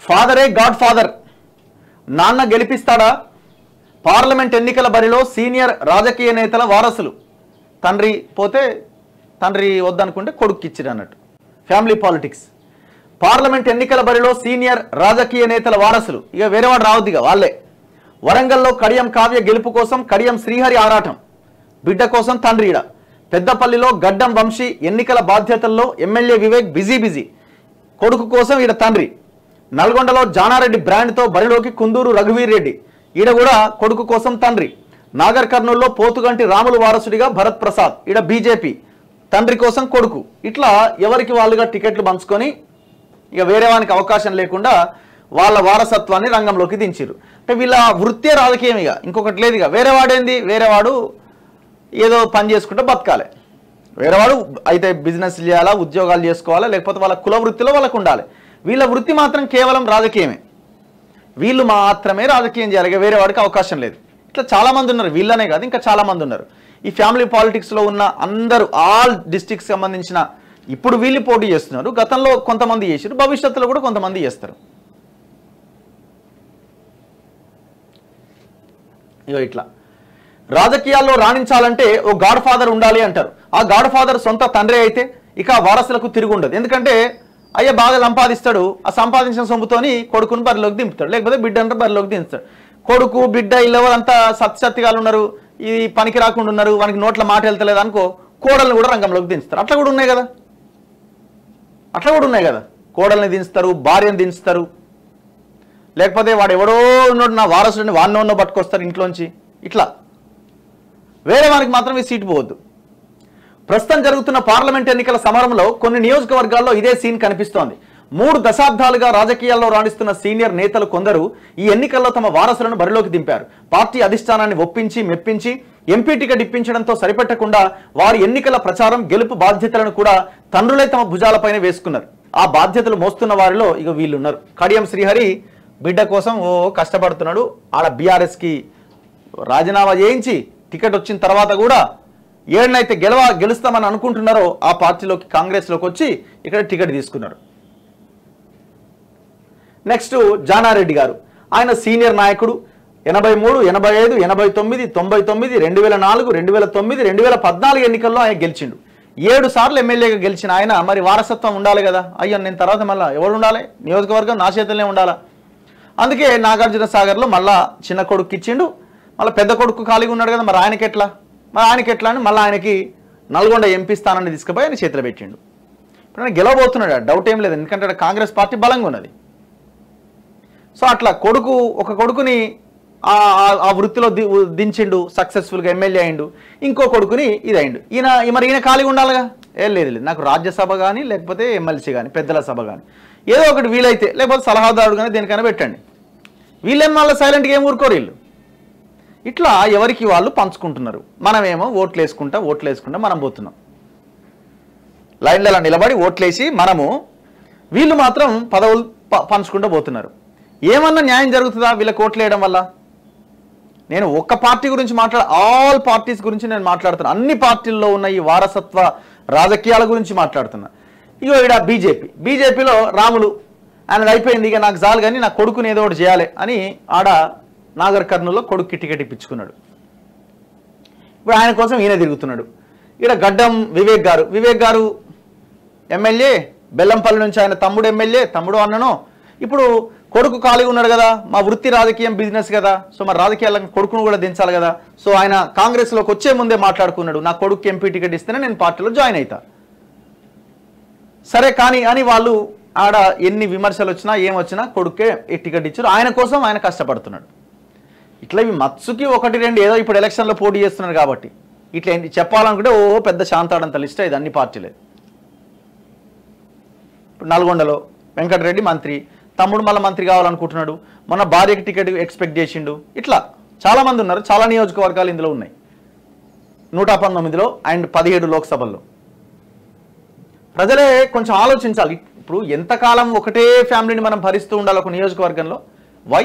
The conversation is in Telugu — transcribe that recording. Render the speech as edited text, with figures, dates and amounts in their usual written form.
ఫాదరే గాడ్ ఫాదర్, నాన్న గెలిపిస్తాడా? పార్లమెంట్ ఎన్నికల బరిలో సీనియర్ రాజకీయ నేతల వారసులు. తండ్రి పోతే తండ్రి వద్దనుకుంటే కొడుకు ఇచ్చిరు అన్నట్టు. Family politics. పార్లమెంట్ ఎన్నికల బరిలో సీనియర్ రాజకీయ నేతల వారసులు, ఇక వేరేవాడు రావద్దిగా వాళ్ళే. వరంగల్లో కడియం కావ్య గెలుపు కోసం కడియం శ్రీహరి ఆరాటం, బిడ్డ కోసం తండ్రి ఈడ. పెద్దపల్లిలో గడ్డం వంశీ ఎన్నికల బాధ్యతల్లో ఎమ్మెల్యే వివేక్ బిజీ, కొడుకు కోసం ఈడ తండ్రి. నల్గొండలో జానారెడ్డి బ్రాండ్తో బరిలోకి కుందూరు రఘువీర్ రెడ్డి, ఈడ కూడా కొడుకు కోసం తండ్రి. నాగర్ కర్నూల్లో పోతుగంటి రాములు వారసుడిగా భరత్ ప్రసాద్, ఈడ బీజేపీ, తండ్రి కోసం కొడుకు. ఇట్లా ఎవరికి వాళ్ళుగా టికెట్లు పంచుకొని ఇక వేరే వానికి అవకాశం లేకుండా వాళ్ళ వారసత్వాన్ని రంగంలోకి దించారు. అంటే వీళ్ళ వృత్తే రాజకీయం, ఇక ఇంకొకటి లేదు. ఇక వేరేవాడేంది, వేరేవాడు ఏదో పని చేసుకుంటే బతకాలి. వేరేవాడు అయితే బిజినెస్ చేయాలా, ఉద్యోగాలు చేసుకోవాలా, లేకపోతే వాళ్ళ కుల వృత్తిలో వాళ్ళకు ఉండాలి. వీళ్ళ వృత్తి మాత్రం కేవలం రాజకీయమే. వీళ్ళు మాత్రమే రాజకీయం చేయాలి, వేరే వాడికి అవకాశం లేదు. ఇట్లా చాలామంది ఉన్నారు, వీళ్ళనే కాదు ఇంకా చాలామంది ఉన్నారు. ఈ ఫ్యామిలీ పాలిటిక్స్లో ఉన్న అందరూ ఆల్ డిస్ట్రిక్ట్స్ సంబంధించిన ఇప్పుడు వీళ్ళు పోటీ చేస్తున్నారు. గతంలో కొంతమంది చేశారు, భవిష్యత్తులో కూడా కొంతమంది చేస్తారు. ఇగో ఇట్లా రాజకీయాల్లో రాణించాలంటే ఓ గాడ్ ఫాదర్ ఉండాలి అంటారు. ఆ గాడ్ ఫాదర్ సొంత తండ్రి అయితే ఇక వారసులకు తిరిగి ఉండదు. ఎందుకంటే అయ్య బాగా సంపాదిస్తాడు, ఆ సంపాదించిన సొమ్ముతోని కొడుకుని బరిలోకి దింపుతాడు, లేకపోతే బిడ్డ అంటే బరిలోకి దింపుతాడు. కొడుకు బిడ్డ ఇల్లెవరంతా సత్సత్తిగాలు ఉన్నారు, ఇది పనికి రాకుండా ఉన్నారు, వానికి నోట్ల మాట వెళ్తలేదు అనుకో, కోడల్ని కూడా రంగంలోకి దించుతారు. అట్లా కూడా ఉన్నాయి కదా, కోడల్ని దించుతారు, భార్యను దించుతారు. లేకపోతే వాడు ఎవడో ఉన్నాడు నా వారసుడిని వాన్నో పట్టుకొస్తారు ఇంట్లోంచి. ఇట్లా వేరే వారికి మాత్రం ఈ సీటు పోవద్దు. ప్రస్తుతం జరుగుతున్న పార్లమెంట్ ఎన్నికల సమరంలో కొన్ని నియోజకవర్గాల్లో ఇదే సీన్ కనిపిస్తోంది. 3 దశాబ్దాలుగా రాజకీయాల్లో రాణిస్తున్న సీనియర్ నేతలు కొందరు ఈ ఎన్నికల్లో తమ వారసులను బరిలోకి దింపారు. పార్టీ అధిష్టానాన్ని ఒప్పించి మెప్పించి ఎంపీ టికెట్ ఇప్పించడంతో సరిపెట్టకుండా వారి ఎన్నికల ప్రచారం గెలుపు బాధ్యతలను కూడా తండ్రులే తమ భుజాలపైన వేసుకున్నారు. ఆ బాధ్యతలు మోస్తున్న వారిలో ఇక వీళ్ళున్నారు. కడియం శ్రీహరి బిడ్డ కోసం కష్టపడుతున్నాడు. ఆడ బీఆర్ఎస్కి రాజీనామా చేయించి టికెట్ వచ్చిన తర్వాత కూడా ఏడనైతే గెలుస్తామని అనుకుంటున్నారో ఆ పార్టీలోకి కాంగ్రెస్లోకి వచ్చి ఇక్కడ టికెట్ తీసుకున్నారు. నెక్స్ట్ జానారెడ్డి గారు, ఆయన సీనియర్ నాయకుడు. 83, 85, 89, 99, 2004, 2009, 2014 ఎన్నికల్లో ఆయన గెలిచిండు. 7 సార్లు ఎమ్మెల్యేగా గెలిచిన ఆయన మరి వారసత్వం ఉండాలి కదా. అయ్యో నేను తర్వాత మళ్ళీ ఎవరు ఉండాలి, నియోజకవర్గం నా చేతుల్లోనే ఉండాలా. అందుకే నాగార్జున సాగర్లో మళ్ళా చిన్న కొడుకు ఇచ్చిండు, మళ్ళీ పెద్ద కొడుకు ఖాళీగా ఉన్నాడు కదా, మరి ఆయనకి ఎట్లా అని మళ్ళీ ఆయనకి నల్గొండ ఎంపీ స్థానాన్ని తీసుకుపోయి ఆయన చేతిలో పెట్టిండు. ఇప్పుడు ఆయన గెలవబోతున్నాడు, డౌట్ ఏం లేదు, ఎందుకంటే కాంగ్రెస్ పార్టీ బలంగా ఉన్నది. సో అట్లా ఒక కొడుకుని ఆ వృత్తిలో దించిండు, సక్సెస్ఫుల్గా ఎమ్మెల్యే అయిండు. ఇంకో కొడుకుని ఇది అయిండు. ఈయన ఖాళీగా ఉండాలిగా. లేదు నాకు రాజ్యసభ కానీ లేకపోతే ఎమ్మెల్సీ కానీ పెద్దల సభ కానీ ఏదో ఒకటి వీలైతే, లేకపోతే సలహాదారుడు కానీ దేనికైనా పెట్టండి. వీళ్ళేం మళ్ళీ సైలెంట్గా ఏం ఊరుకోరు వీళ్ళు. ఇట్లా ఎవరికి వాళ్ళు పంచుకుంటున్నారు. మనమేమో ఓట్లు వేసుకుంటా మనం పోతున్నాం. లైన్లలో నిలబడి ఓట్లేసి వీళ్ళు మాత్రం పదవులు పంచుకుంటూ పోతున్నారు. ఏమన్నా న్యాయం జరుగుతుందా వీళ్ళకి ఓట్లు వేయడం వల్ల? నేను ఒక్క పార్టీ గురించి ఆల్ పార్టీస్ గురించి నేను మాట్లాడుతున్నా. అన్ని పార్టీల్లో ఉన్న ఈ వారసత్వ రాజకీయాల గురించి మాట్లాడుతున్నా. ఇగో ఇక్కడ బీజేపీలో రాములు ఆయనది అయిపోయింది, ఇక నాకు చాలు కానీ నా కొడుకుని ఏదో ఒకటి చేయాలి అని ఆడ నాగర్ కర్నూల్లో కొడుక్కి టికెట్ ఇప్పించుకున్నాడు. ఇప్పుడు ఆయన కోసం ఈయన తిరుగుతున్నాడు. ఇక్కడ గడ్డం వివేక్ గారు ఎమ్మెల్యే, బెల్లంపల్లి నుంచి ఆయన తమ్ముడు ఎమ్మెల్యే, తమ్ముడు అన్నను. ఇప్పుడు కొడుకు ఖాళీగా ఉన్నాడు కదా, మా వృత్తి రాజకీయం బిజినెస్ కదా, సో మరి రాజకీయాలకు కొడుకును కూడా దించాలి కదా. సో ఆయన కాంగ్రెస్లోకి వచ్చే ముందే మాట్లాడుకున్నాడు, నా కొడుకు ఎంపీ టికెట్ ఇస్తేనే నేను పార్టీలో జాయిన్ అవుతా. సరే కానీ అని వాళ్ళు ఆడ ఎన్ని విమర్శలు వచ్చినా ఏమొచ్చినా కొడుకే టికెట్ ఇచ్చారు. ఆయన కోసం ఆయన కష్టపడుతున్నాడు. ఇట్లా ఇవి మత్సుకి 1-2 ఏదో ఇప్పుడు ఎలక్షన్లో పోటీ చేస్తున్నారు కాబట్టి ఇట్లా చెప్పాలనుకుంటే పెద్ద శాంతాడంత లిస్ట్ ఇది అన్ని పార్టీలే. ఇప్పుడు నల్గొండలో వెంకటరెడ్డి మంత్రి, తమ్ముడు మళ్ళీ మంత్రి కావాలనుకుంటున్నాడు, మొన్న భార్యకి టికెట్ ఎక్స్పెక్ట్ చేసిండు. ఇట్లా చాలామంది ఉన్నారు, చాలా నియోజకవర్గాలు ఇందులో ఉన్నాయి. 119లో అండ్ 17 లోక్సభల్లో. ప్రజలే కొంచెం ఆలోచించాలి. ఇప్పుడు ఎంతకాలం ఒకటే ఫ్యామిలీని మనం భరిస్తూ ఉండాలి ఒక నియోజకవర్గంలో? వై